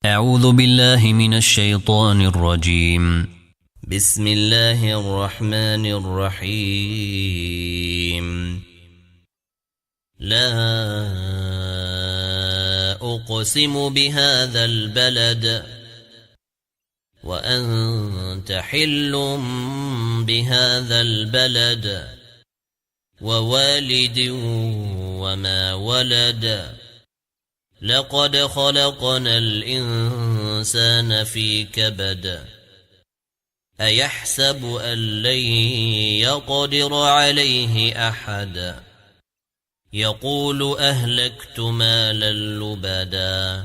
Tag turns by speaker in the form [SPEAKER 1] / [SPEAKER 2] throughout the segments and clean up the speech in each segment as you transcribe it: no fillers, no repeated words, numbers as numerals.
[SPEAKER 1] أعوذ بالله من الشيطان الرجيم. بسم الله الرحمن الرحيم. لا أقسم بهذا البلد وأنت حل بهذا البلد ووالد وما ولد لقد خلقنا الإنسان في كبد أيحسب أن لن يقدر عليه أحد يقول أهلكت مالا لبدا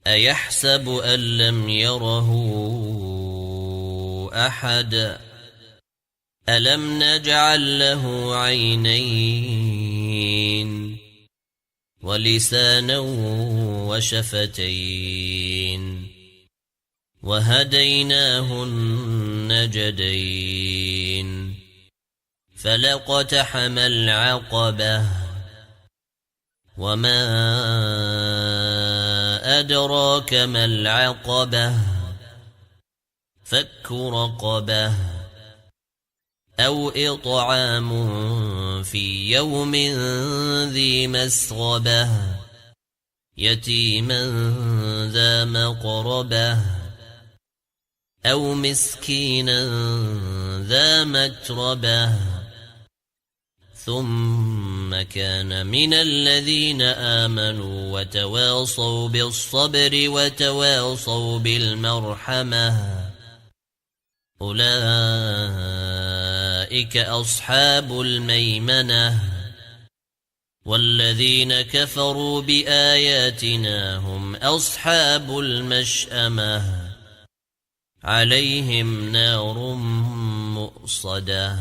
[SPEAKER 1] أيحسب أن لم يره أحد ألم نجعل له عينين ولسانا وشفتين وهديناه النجدين فلاقتحم العقبة وما أدراك ما العقبة فك رقبة أو إطعام في يوم ذي مسغبة يتيما ذا مقربة أو مسكينا ذا متربة ثم كان من الذين آمنوا وتواصوا بالصبر وتواصوا بالمرحمة أولئك أصحاب الميمنة والذين كفروا بآياتنا هم أصحاب المشأمة عليهم نار مؤصدة.